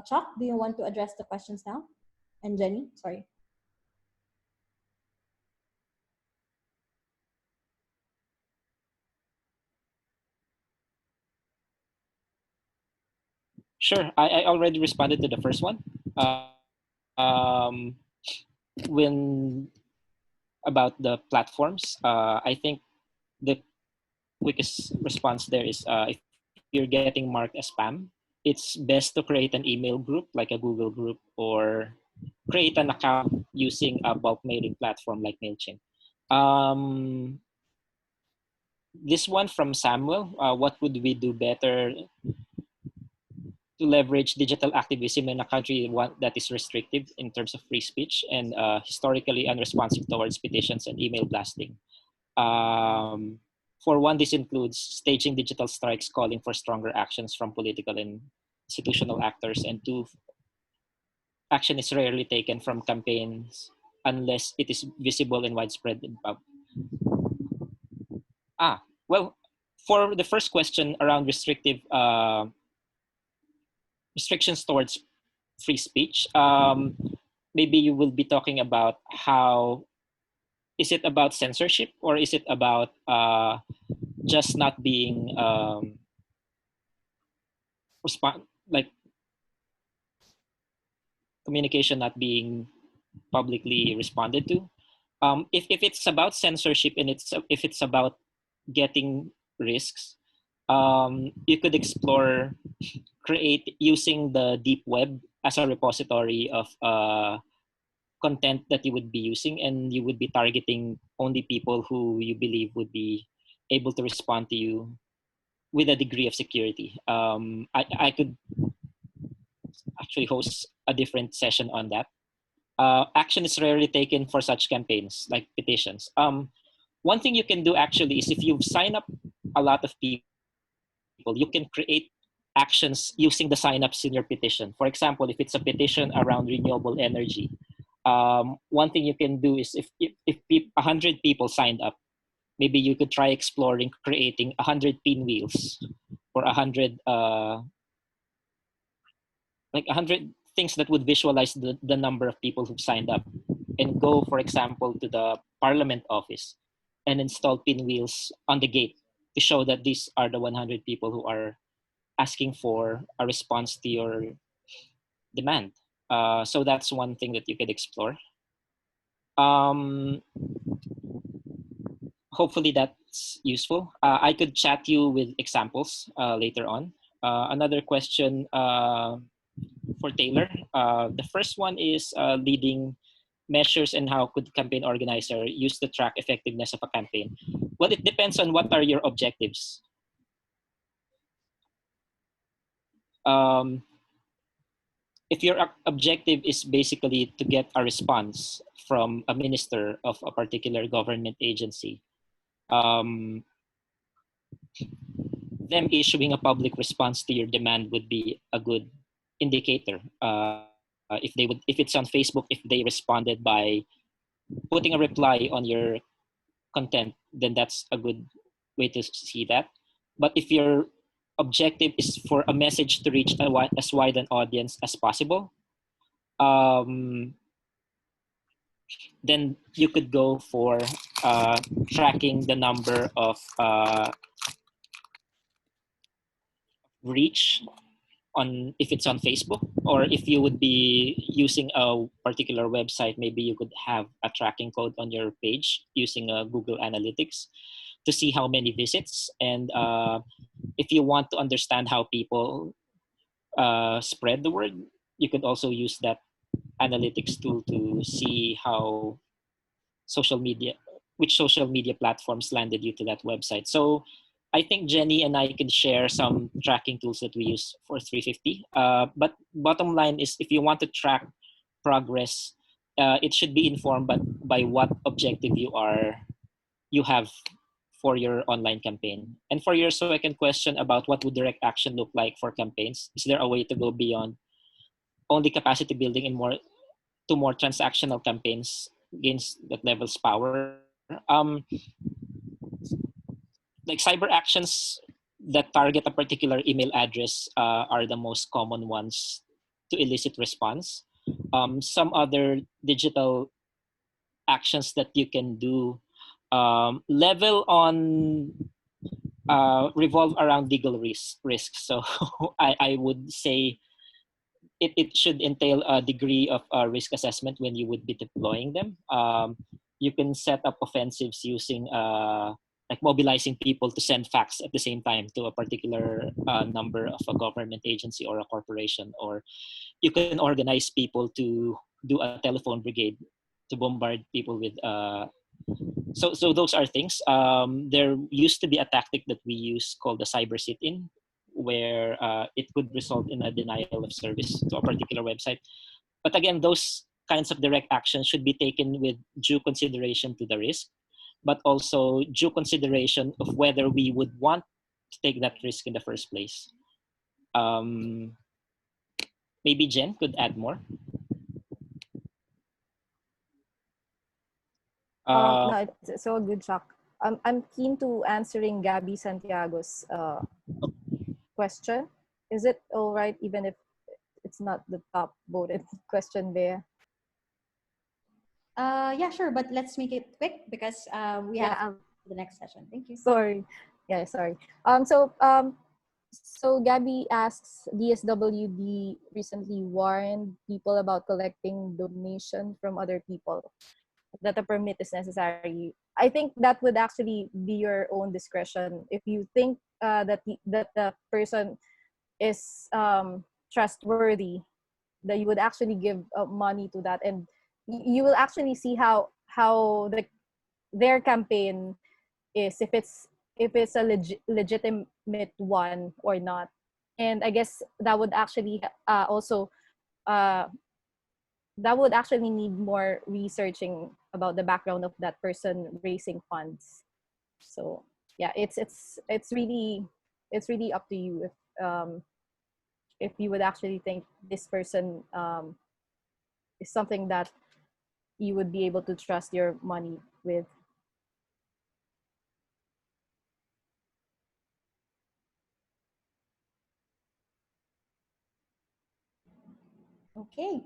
Chuck, do you want to address the questions now? And Jenny, sorry. Sure, I already responded to the first one. Um, when about the platforms, I think the quickest response there is if you're getting marked as spam, it's best to create an email group like a Google group or create an account using a bulk mailing platform like MailChimp. Um, this one from Samuel, what would we do better to leverage digital activism in a country that is restrictive in terms of free speech and historically unresponsive towards petitions and email blasting. For one, this includes staging digital strikes calling for stronger actions from political and institutional actors, and two, action is rarely taken from campaigns unless it is visible and widespread in well, for the first question around restrictions towards free speech, maybe you will be talking about how, is it about censorship or is it about just not being like communication not being publicly responded to? If it's about censorship and if it's about getting risks, you could explore using the deep web as a repository of content that you would be using, and you would be targeting only people who you believe would be able to respond to you with a degree of security. I could actually host a different session on that. Action is rarely taken for such campaigns like petitions. One thing you can do actually is, if you've signed up a lot of people, you can create actions using the signups in your petition. For example, if it's a petition around renewable energy, one thing you can do is, if 100 people signed up, maybe you could try exploring creating 100 pinwheels or 100 100 things that would visualize the number of people who've signed up, and go, for example, to the parliament office and install pinwheels on the gate to show that these are the 100 people who are asking for a response to your demand. So that's one thing that you could explore. Hopefully that's useful. I could chat you with examples later on. Another question for Taylor. The first one is leading measures, and how could campaign organizer use to track effectiveness of a campaign? Well, it depends on what are your objectives. If your objective is basically to get a response from a minister of a particular government agency, them issuing a public response to your demand would be a good indicator. If it's on Facebook, if they responded by putting a reply on your content, then that's a good way to see that. But if your objective is for a message to reach as wide an audience as possible, then you could go for tracking the number of reach on, if it's on Facebook, or if you would be using a particular website, maybe you could have a tracking code on your page using Google Analytics to see how many visits. And if you want to understand how people spread the word, you could also use that analytics tool to see how which social media platforms landed you to that website. So I think Jenny and I can share some tracking tools that we use for 350. But bottom line is, if you want to track progress, it should be informed by what objective you have for your online campaign. And for your second question about what would direct action look like for campaigns, is there a way to go beyond only capacity building and more transactional campaigns gains that levels power? Like cyber actions that target a particular email address are the most common ones to elicit response. Some other digital actions that you can do revolve around legal risks. So I would say it should entail a degree of risk assessment when you would be deploying them. You can set up offensives using like mobilizing people to send facts at the same time to a particular number of a government agency or a corporation, or you can organize people to do a telephone brigade to bombard people with so those are things. There used to be a tactic that we use called the cyber sit-in, where it could result in a denial of service to a particular website. But again, those kinds of direct actions should be taken with due consideration to the risk, but also due consideration of whether we would want to take that risk in the first place. Maybe Jen could add more. No, it's so good, Chuck. I'm keen to answering Gabby Santiago's question. Is it all right even if it's not the top voted question there? Yeah, sure, but let's make it quick because we have Yeah, the next session. Thank you. sorry. Yeah, sorry. So Gabby asks, DSWD recently warned people about collecting donation from other people, that a permit is necessary. I think that would actually be your own discretion. If you think that the person is trustworthy, that you would actually give money to that, and you will actually see how their campaign is, if it's a legitimate one or not. And I guess that would actually also uh, that would actually need more researching about the background of that person raising funds. So yeah, it's really up to you if you would actually think this person is something that you would be able to trust your money with. Okay.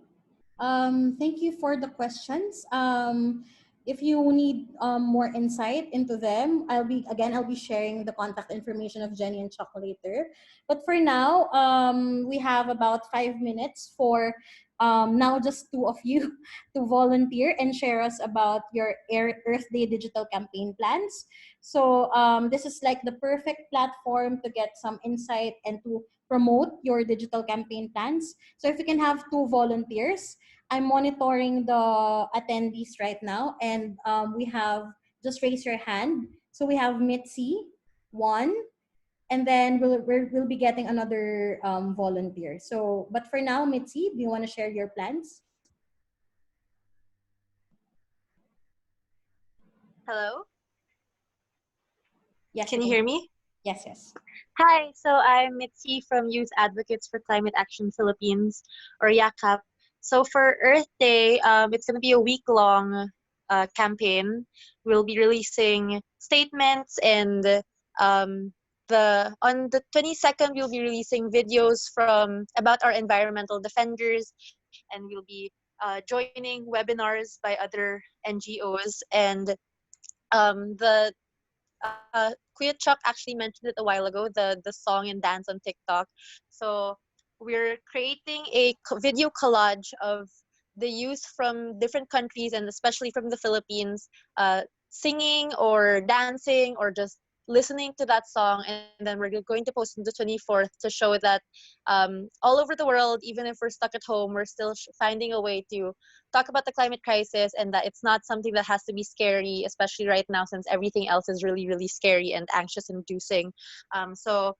Thank you for the questions. If you need more insight into them, I'll be sharing the contact information of Jenny and Chuck later. But for now, we have about 5 minutes for now just two of you to volunteer and share us about your Earth Day digital campaign plans. So this is like the perfect platform to get some insight and to promote your digital campaign plans. So if you can have two volunteers, I'm monitoring the attendees right now, and we have, just raise your hand. So we have Mitzi, one, and then we'll be getting another volunteer. So, but for now, Mitzi, do you want to share your plans? Hello, Yes. can you hear me? Yes, yes. Hi, so I'm Mitzi from Youth Advocates for Climate Action Philippines, or YACAP. So for Earth Day, it's going to be a week-long campaign. We'll be releasing statements, and on the 22nd we'll be releasing videos from about our environmental defenders, and we'll be joining webinars by other NGOs, and the Kuya Chuck actually mentioned it a while ago, the song and dance on TikTok. So we're creating a video collage of the youth from different countries, and especially from the Philippines, singing or dancing or just listening to that song. And then we're going to post on the 24th to show that all over the world, even if we're stuck at home, we're still finding a way to talk about the climate crisis, and that it's not something that has to be scary, especially right now since everything else is really, really scary and anxious inducing. So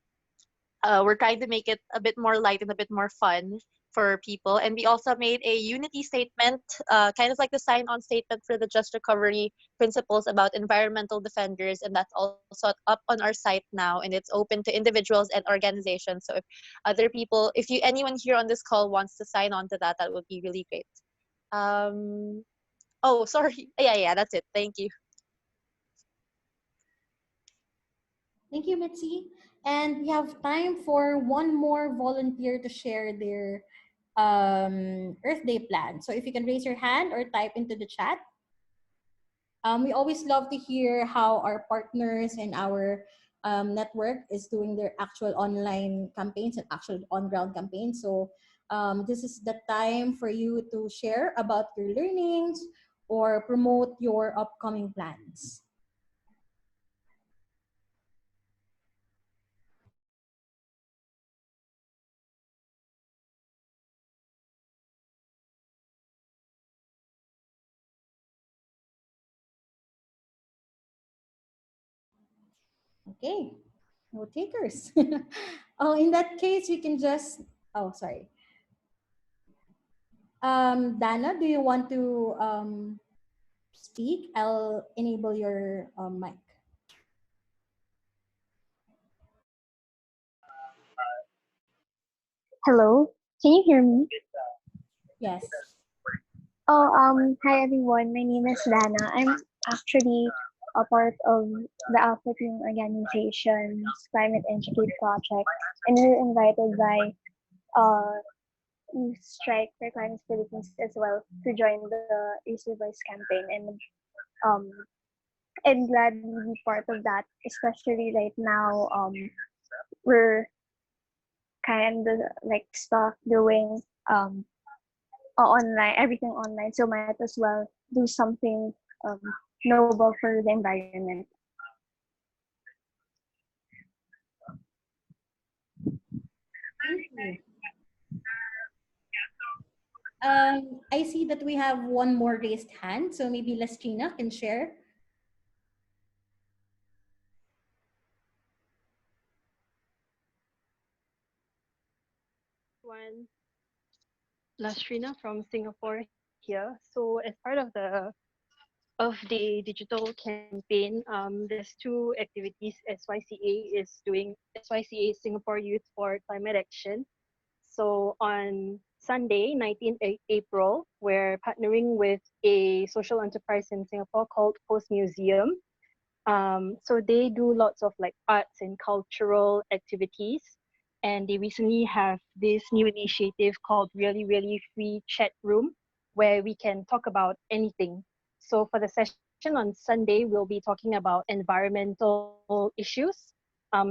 we're trying to make it a bit more light and a bit more fun for people. And we also made a unity statement, kind of like the sign-on statement for the Just Recovery principles about environmental defenders, and that's also up on our site now, and it's open to individuals and organizations. So if other people, if you anyone here on this call wants to sign on to that, that would be really great. Oh, sorry. Yeah, that's it. Thank you. Thank you, Mitzi. And we have time for one more volunteer to share their Earth Day plan. So if you can raise your hand or type into the chat. We always love to hear how our partners and our network is doing their actual online campaigns and actual on-ground campaigns. So this is the time for you to share about your learnings or promote your upcoming plans. Okay, no takers. Oh, in that case, we can just. Oh, sorry. Dana, do you want to speak? I'll enable your mic. Hello, can you hear me? Yes. Oh, hi everyone. My name is Dana. I'm actually a part of the Alpha Team Organization's Climate Educate project, and we were invited by Youth Strike for Climate Philippines as well to join the Easy Voice campaign, and um, I'm glad to be part of that. Especially right now, we're kind of like stuck doing online, everything online. So might as well do something um, noble for the environment. Thank you. I see that we have one more raised hand, so maybe Lestrina can share. One, Lashrina from Singapore here. So as part of the digital campaign, there's two activities SYCA is doing. SYCA Singapore Youth for Climate Action. So on Sunday, 19th April, we're partnering with a social enterprise in Singapore called Post Museum. So they do lots of like arts and cultural activities. And they recently have this new initiative called Really, Really Free Chat Room, where we can talk about anything. So for the session on Sunday, we'll be talking about environmental issues.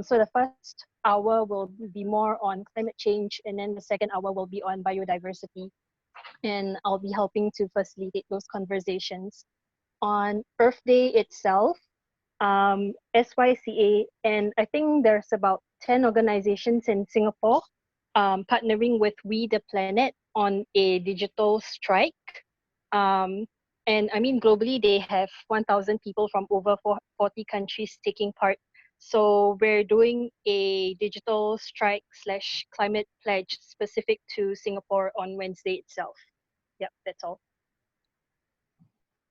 So the first hour will be more on climate change, and then the second hour will be on biodiversity. And I'll be helping to facilitate those conversations. On Earth Day itself, SYCA, and I think there's about 10 organizations in Singapore partnering with We the Planet on a digital strike. Um, and I mean, globally, they have 1,000 people from over 40 countries taking part. So we're doing a digital strike / climate pledge specific to Singapore on Wednesday itself. Yep, that's all.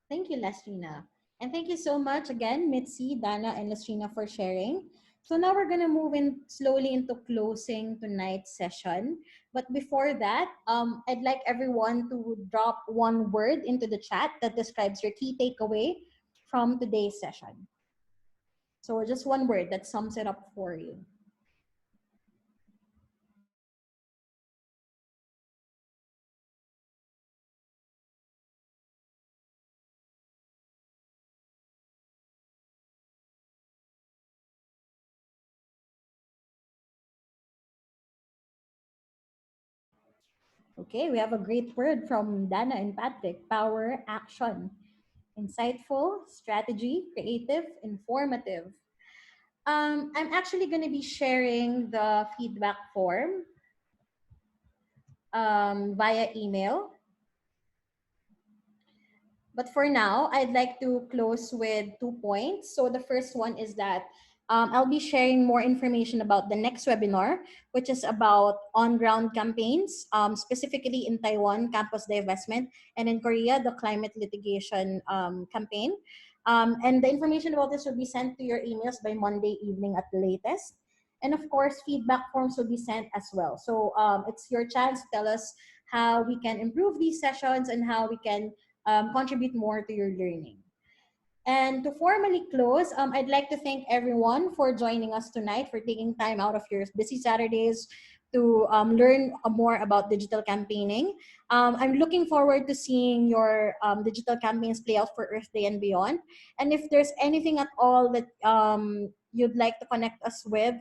Thank you, Lestrina. And thank you so much again, Mitzi, Dana, and Lestrina for sharing. So now we're gonna move in slowly into closing tonight's session. But before that, I'd like everyone to drop one word into the chat that describes your key takeaway from today's session. So just one word that sums it up for you. Okay, we have a great word from Dana and Patrick. Power, action. Insightful, strategy, creative, informative. I'm actually going to be sharing the feedback form via email. But for now, I'd like to close with 2 points. So the first one is that I'll be sharing more information about the next webinar, which is about on-ground campaigns, specifically in Taiwan, campus divestment, and in Korea, the climate litigation campaign. And the information about this will be sent to your emails by Monday evening at the latest. And of course, feedback forms will be sent as well. So it's your chance to tell us how we can improve these sessions and how we can contribute more to your learning. And to formally close, I'd like to thank everyone for joining us tonight, for taking time out of your busy Saturdays to learn more about digital campaigning. I'm looking forward to seeing your digital campaigns play out for Earth Day and beyond. And if there's anything at all that you'd like to connect us with,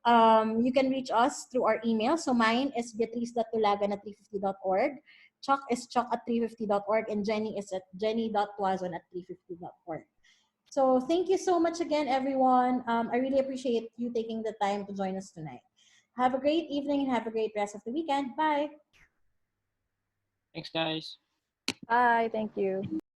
you can reach us through our email. So mine is beatrice.tulagan@350.org. Chuck is chuck@350.org, and Jenny is at jenny.tuazon@350.org. So thank you so much again, everyone. I really appreciate you taking the time to join us tonight. Have a great evening and have a great rest of the weekend. Bye. Thanks, guys. Bye. Thank you.